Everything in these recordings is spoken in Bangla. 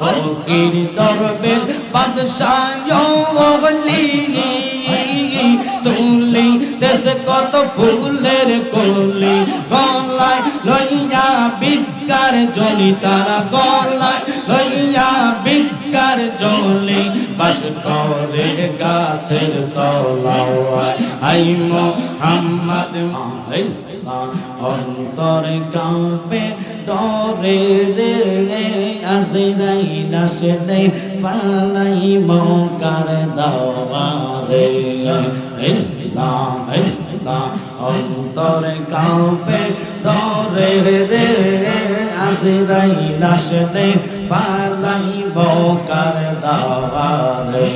ফকির দরবেশ বাদশাহ ওলি তুলি দেশ কত ফুলের কলি গলায় লইয়া বিকার জলি তারা গলায় লইয়া বিকার জলি বাস করে গাছের তলায় আই মোহাম্মদ অন্তর কাঁপে ডরে রে আজরাইল আসলে ফালাই মৌকার দাওয়ারে অন্তর কাঁপে ডরে রে আজরাইল আসলে ফালাই মৌকার দাওয়ারে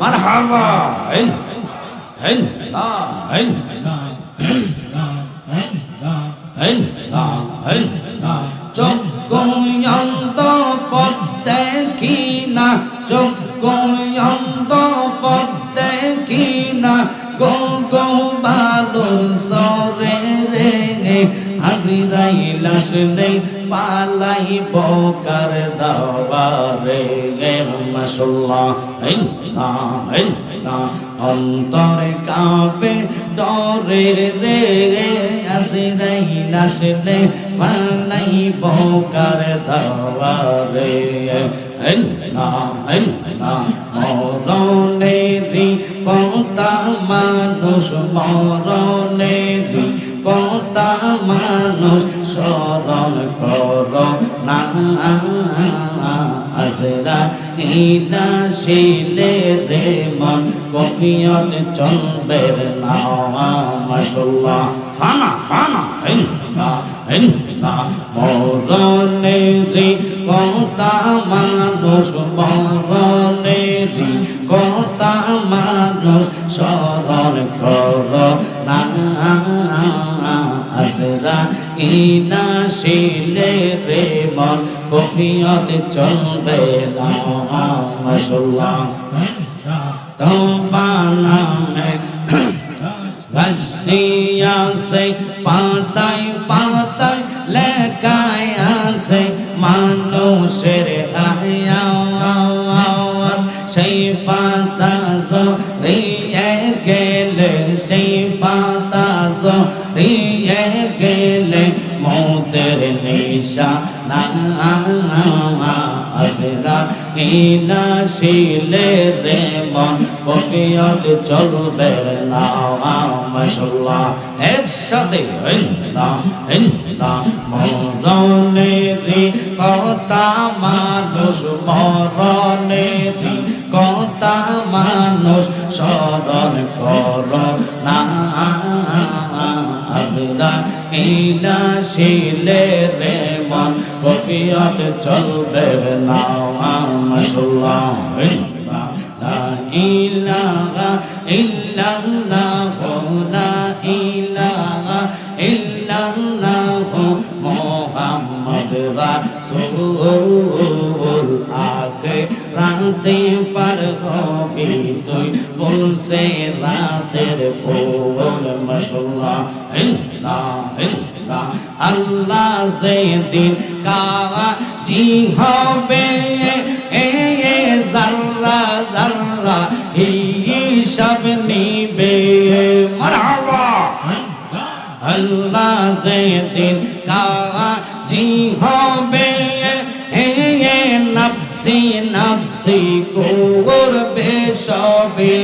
মারহাবা চক্ষুয়ন্ত পদ দেখি না চক্ষুয়ন্ত পদ দেখি না গো গো বালুর সরে রে আজরাইল আসলে পালাই বকার দাওয়ারে মাশাআল্লাহ অন্তরে কাঁপে ডরে রে আজরাইল আসলে পালাই বকার দাওয়ারে মরণেরি কতা মানুষ মরণেরি কতা মানুষ স্মরণ কর না আজরাইল আসলে রে মন কফিয়ত চলবে না মাশাআল্লাহ ফানা ফানা মরণেরি কতা মানুষ মরণেরি কতা মানুষ স্মরণ কর না আজরাইল আসলে রে মন কফিয়ত চলবে না মাশাআল্লাহ তোমার নামে গাছটিয়া সে পাতায় পাতায় লেখায় আছে মানুষের আয়াত সেই পাতা সরিয়ে গেলে সেই পাতা সরিয়ে গেলে মৌতের নিশানা আজরাইল আসলে রে মন কফিয়ত চলবে না মাশাআল্লাহ একসাথে মরণেরি কতা মানুষ মরণেরি কতা মানুষ স্মরণ কর না আজরাইল আসলে রে মন কফিয়ত চলবে না মাশাআল্লাহ লা ইলাহা ইল্লাল্লাহ লা ইলাহা ইল্লাল্লাহ মুহাম্মদ রাসূল আগে রাতে পার হবি তুই ফুল সে রাতের ফুল মাশাআল্লাহ আল্লাহ সেদিন কাজী হবে জাল্লা জাল্লা হিসাব নিবে মারহাবা আল্লাহ সেদিন কাজী হবে নফসি নফসি করবে সবে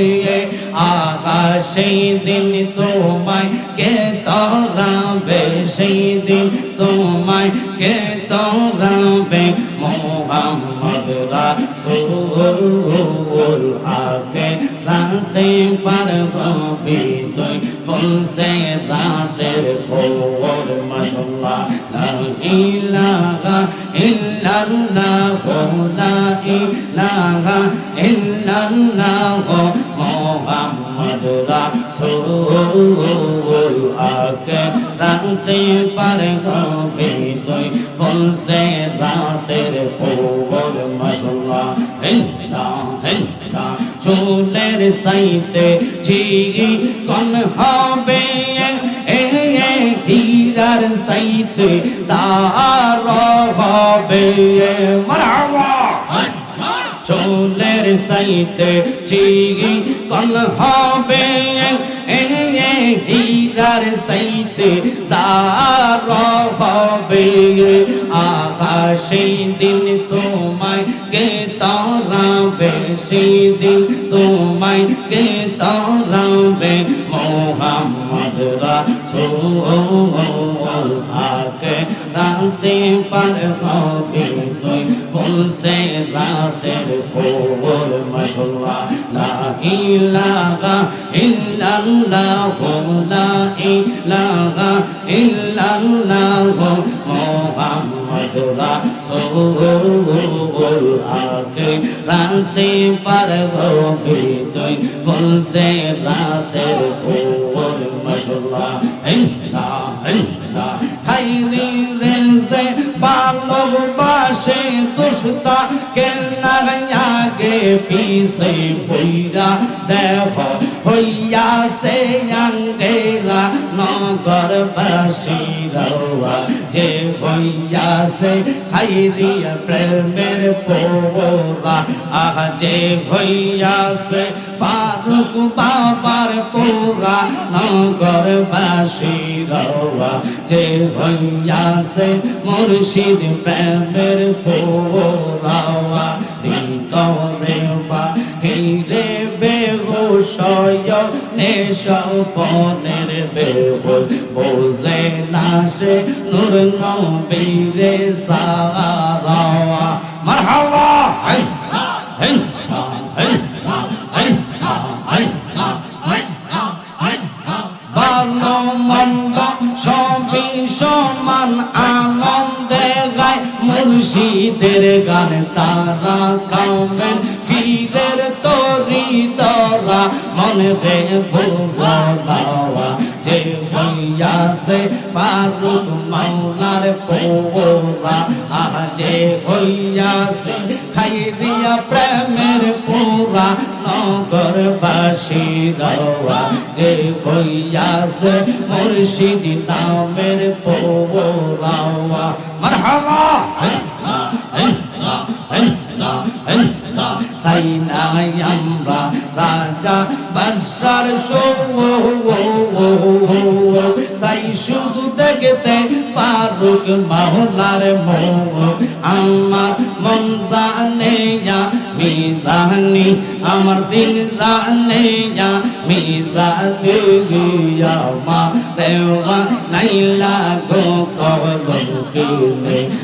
আহা সেই দিন তোমায় কে তরাবে সেই দিন তোমায় কে তরাবে মোহাম্মদ রাসূল আগে রাতে পার হবি তুই ফুল সে রাতের ফুল মাশাআল্লাহ লা ইলাহা ইল্লাল্লাহ লা ইলাহা ইল্লাল্লাহ মুহাম্মদ রাসূল আগে রাতে পার হবি তুই ফুল সে রাতের ফুল মাশাআল্লাহ চুলের সাইতে চিকন হবে হীরার সাইতে তার হবে মারহাবা চুলের সাইতে চিকন হবে হীরার সাইতে তার হবে আহা সেই দিন তোমায় কে তারাবে সেই দিন তোমায় কে তারাবে মোহাম্মদ রাসূল আকে রাতে পার হবে তুই বলছে রাতের ফুল মাশাআল্লাহ লা ইলাহা ইল্লাল্লাহ লা ইলাহা ইল্লাল্লাহ মুহাম্মদ রাসূল আকে রাতে পার হবে তুই বলছে রাতের ফুল মাশাআল্লাহ খাইরি রেজে ভালোবাসে দুস্তা কে নাগে পিছে বইরা দেহ হইয়াছে আঙ্গেলা নগরবাসীরা যে হইয়াছে খাইরিয়া প্রেমের পোরা আহ যে হইয়াছে ফারুক বাবার পোরা নগরবাসীরা যে হইয়াছে মুর্শিদ প্রেমের পোরা তরে বা হিরে বেহুশ নেশপনের বেহুশ বোঝে না সে নূর নবীরে সারা মারহাবা ভালো মন্দ সবই সমান আনন্দে গায় মুর্শিদের গান তারা কামেন ফিরের তরি তরা মনে রে বুঝাওয়া যে হইয়াছে ফারুক মাওলার পোরা আহ যে হইয়াছে খাইরিয়া প্রেমের পোরা নগরবাসীরা যে হইয়াছে মুর্শিদ নামের পোরা মারহাবা সাইনাই আমরা রাজা বাদশার সাই শুধু দেখতে ফারুক মাওলার আমার মন জানে মিজানি আমার দিল জানে মিজানি মা দেওয়া নাইলা গো কবলকে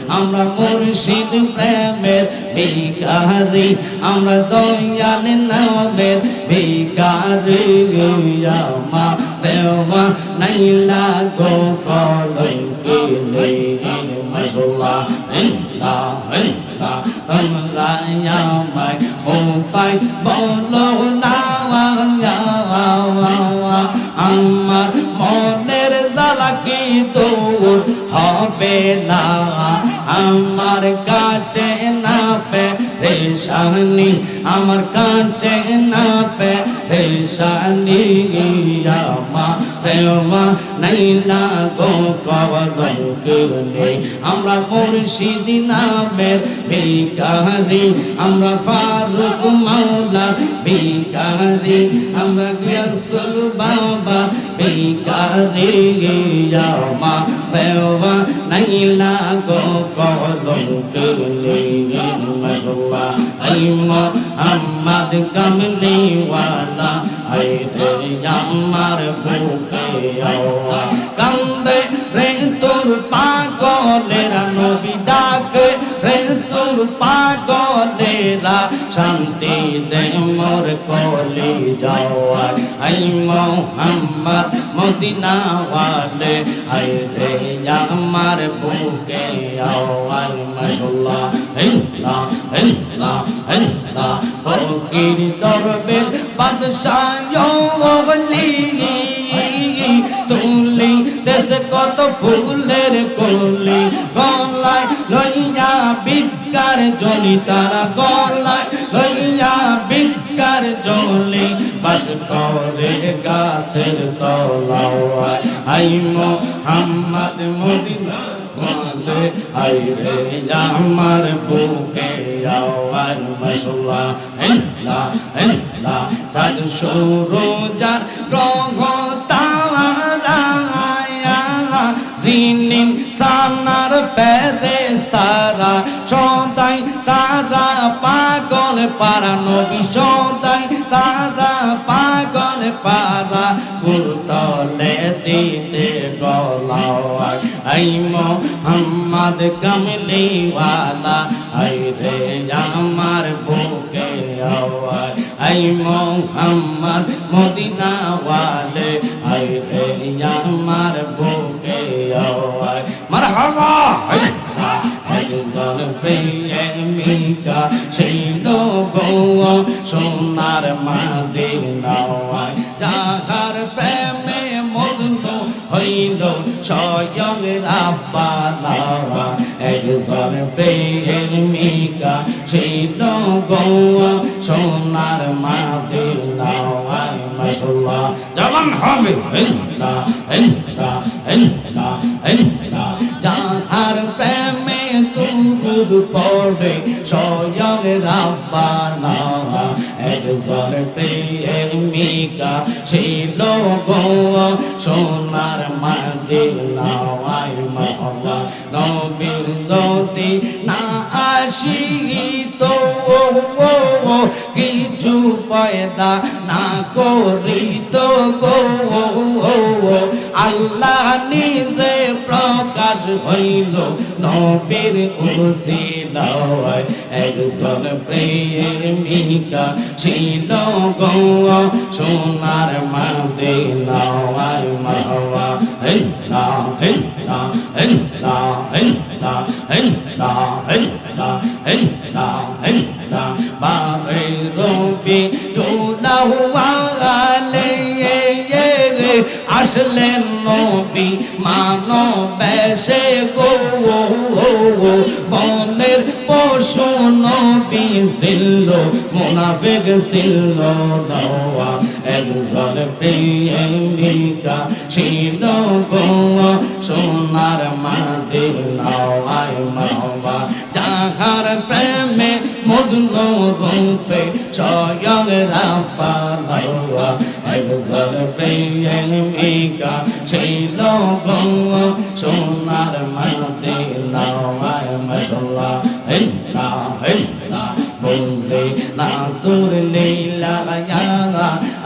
আমরা মুর্শিদ প্রেমের ভিখারি আমরা দয়াল নামের ভিখারি মা দেওয়া নাইলা গো কবলকে মাশাআল্লাহ তোমরা আমায় উপায় বলো না আমার মনের জ্বালা কি দূর হবে না আমার কাটে না পেরেশানি আমার কাটে না পেরেশানি আমা দেওয়া নাইলা গো কবলকে আমরা মুর্শিদ নামের ভিখারি আমরা ফারুক মাওলার ভিখারি আমরা গিয়াসুল বাবা ভিখারি আমা দেওয়া নাইলা গো কবলকে মাশাআল্লাহ আই মুহাম্মদ কামলি ওয়ালা আই রে আমার বুকে আওয়া কান্দে রে তোর পাগলেরা নবী ডাকে রে তোর পাগলেরা শান্তি দে মোর কলি যাওয়া আই মুহাম্মদ মদিনা ওয়ালে আই রে আমার বুকে আওয়া মাশাআল্লাহ ইল্লাহ ইল্লাহ ইল্লাহ ফকির দরবেশ বাদশাহ ওলি তুলি দেশে কত ফুলের কলি গলায় লইয়া বিকার জলি তারা গলায় লইয়া বিকার জলি বাস করে গাছের তলায় আই মুহাম্মদ মদিনা বলে আইরে আমার বুকে আওয়াজ মাশাআল্লাহ আল্লাহ আল্লাহ চাঁদ সূরজার গ্রহ তারা জিনিন সানার ফেরেশতারা সদাই তারা পাগল পারা নবী সদাই তারা পাগল পারা ফুল তলে দিতে গলায় আই মোহাম্মদ কামলিওয়ালা আই রে আমার বুকে আওয়াজ আই মোহাম্মদ মদিনা ওয়ালে আই রে আমার বুকে আওয়াজ মারহাবা একজন প্রেমিকা ছিল গো সোনার মদিনায় যাহার প্রেমে মজনু হইল স্বয়ং রাব্বানা একজন প্রেমিকা ছিল গো সোনার মদিনায় মাশাআল্লাহ জবান হবে আল্লাহ আল্লাহ আল্লাহ আল্লাহ যাহার প্রেমে দুরূদ পড়ে স্বয়ং রাব্বানা একজন প্রেমিকা ছিল গো সোনার মদিনায় মাওলা নবীর যদি না আসিত কিছু পয়দা না করিত গো আল্লাহ নিজে প্রকাশ হইল নবীর উসিলায় একজন প্রেমিকা ছিল গো সোনার মদিনায় মাওলা আল্লাহ আল্লাহ আল্লাহ আল্লাহ আল্লাহ আল্লাহ আল্লাহ আল্লাহ বারে রবি দুলাওয়ালে আসলেন নবী মানবেশে গো বনের পশু নবী ছিল মুনাফিক ছিল নওয়া একজন প্রেমিকা ছিল গো সোনার মদিনায় মাওলা যাহার প্রেমে মজনু রূপে স্বয়ং রাব্বানা একজন প্রেমিকা ছিল গো সোনার মদিনায় মাশাআল্লাহ আল্লাহ আল্লাহ বুঝে না তোর লীলা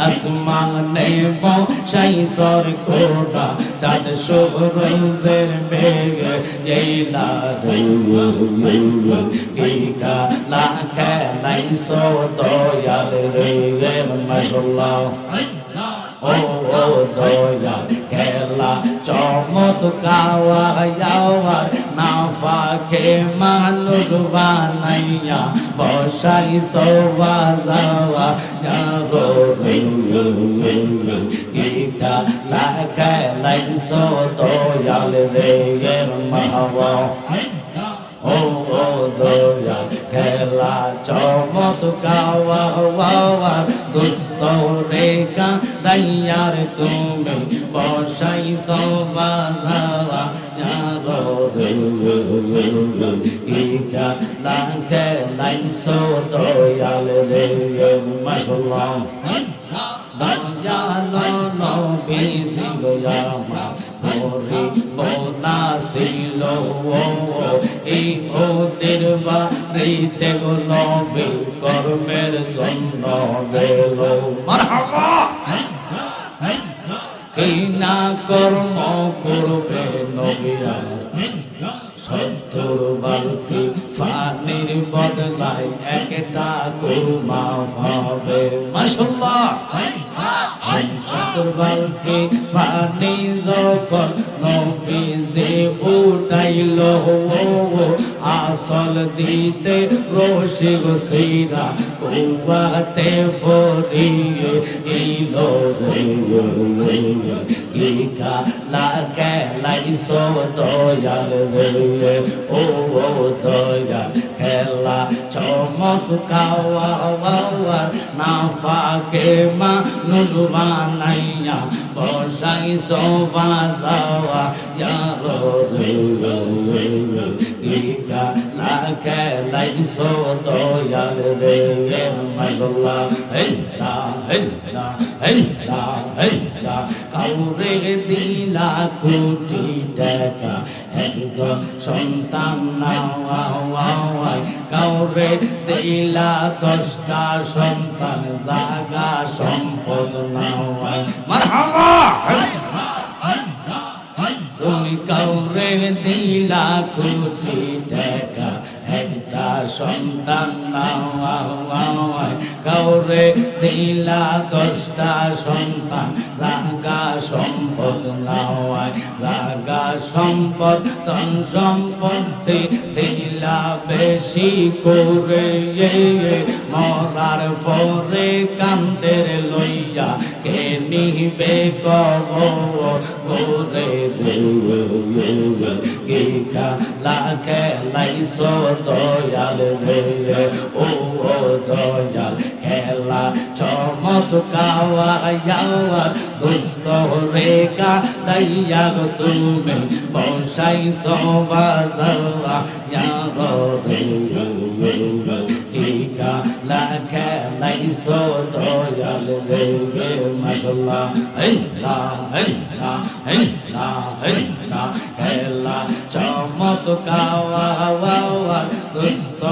আসমানে বসাই সর কোটা চাঁদ সূরজের বেগে লীলা কি কালা খেলাইছো দয়াল রে মাশাআল্লাহ ও দয়াল খেলা চমৎকার না ফাঁকে মানুষ বানাইয়া বসাই সবা যাওয়া কি খেলা খেলাইছো দয়াল রে মাওলা ও দয়াল খেলা চমৎকার দুস্থ রেখা দাইয়ার তুমি বসাই সবা যাওয়া খেলা খেলাইছো দয়াল রে মাশাআল্লাহ দয়াল নবী সিগয়ামা ওরে বোনা ছিল এই ওদের বাড়িতে গো নবী কর্মের জন্য গেল মারহাবা কি না কর্ম করবে নবী সত্তর বালতি পানির বদলায় একটা কুরমা পাবে মাশাআল্লাহ সত্তর বালতি পানি যখন নবীজি উঠাইল আসল দিতে রশি গোসিরা কুয়াতে ফরিয়ে ইলো কি খেলা খেলাইছো দয়াল রে ও দয়াল খেলা চমৎকার না ফাকে মানুষ বানাইয়া বসাইছো বাজাওয়া ইয়ারো কি খেলা খেলাইছো দয়াল রে মাশাআল্লাহ হেল্লা হেল্লা হেল্লা হেল্লা কাউরে দিলা কোটি টাকা একজন সন্তান নাওয়াই কাউরে দিলা 10টা সন্তান জাগা সম্পদ নাওয়াই মারহাবা তুমি কাউরে দিলা কোটি টাকা একটা সন্তান নাওয়াই কাউরে দিলা 10টা সন্তান জাগা সম্পদ নাওয়াই জাগা সম্পদ ধন সম্পত্তি দিলা বেশি করে মরার পরে কান্দের লইয়া কে নিবে কবর করে কি খেলা খেলাইছো দয়াল রে ও দয়াল খেলা চমৎকার দুস্থ রেখা দয়া তুমি বসাইছো বাজাওয়া কি খেলা খেলাইছো দয়াল রে মাশাআল্লাহ আল্লাহ আল্লাহ আল্লাহ আল্লাহ খেলা চমৎকার দুস্থ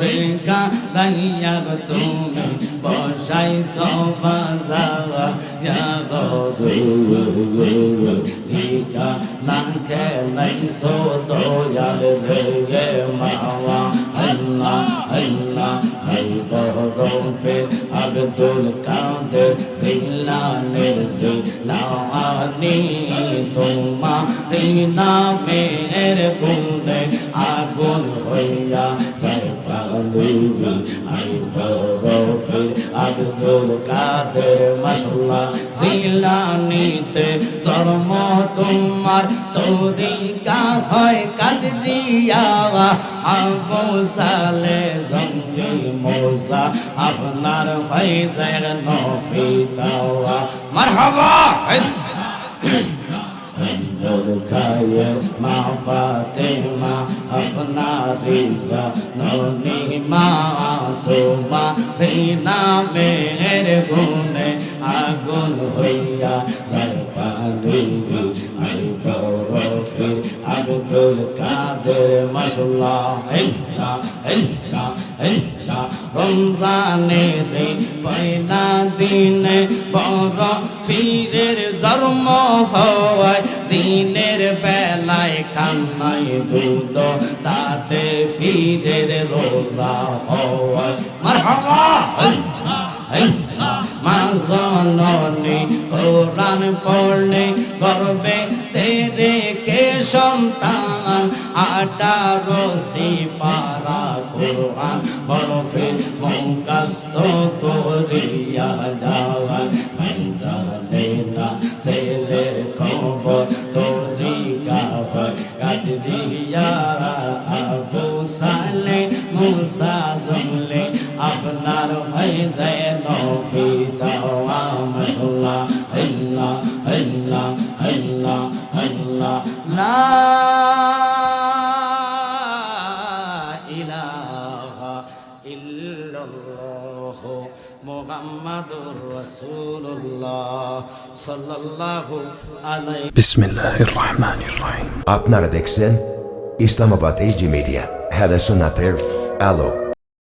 রেখা দয়া তুমি বসাইছো বাজাওয়া কি খেলা খেলাইছো দয়াল রে মাওয়া আল্লাহ আল্লাহ বরফের আব্দুল কাদের জিলানের জিলানি তোমার নামের গুণে আগুন হইয়া যায় পালুই আই বরফের আব্দুল কাদের মাশাআল্লাহ জিলানিতে জন্ম তোমার তরিকা হয় কাদরিয়া আবু সালে জঙ্গি মোজা আপনার ফয়জের নফিতাওয়া মারহাবা খায়ে মা ফাতেমা আপনার রিজা ননি মা তোমার নামের গুণে আগুন হইয়া যায় পানি আই বরফের আব্দুল কাদের মাশাআল্লাহ আল্লাহ আল্লাহ আল্লাহ রমজানের পয়লা দিনে বরফের জন্ম হয় দিনের বেলায় খানায় দুধ তাতে ফিরের রোজা হয় মারহাবা মা জননী কোরআন পড়লে গর্বে তেরে কে সন্তান 18 সিপারা কোরআন বরফের মুখস্থ করিয়া যাওয়ান জানে না ছেলের খবর তরিকা কাদরিয়া আবু সালে মুসা জমলে আপনার হয়ে যায় নফিতাওয়া মাশাআল্লাহ আল্লাহ আল্লাহ আল্লাহ আল্লাহ লা ইলাহা ইল্লাল্লাহ মুহাম্মাদুর রাসূলুল্লাহ সাল্লাল্লাহু আলাইহি বিসমিল্লাহির রহমানির রহিম। আপনারা দেখছেন ইসলামাবাদ এইচডি মিডিয়া, হেদা সুন্নাতের আলো।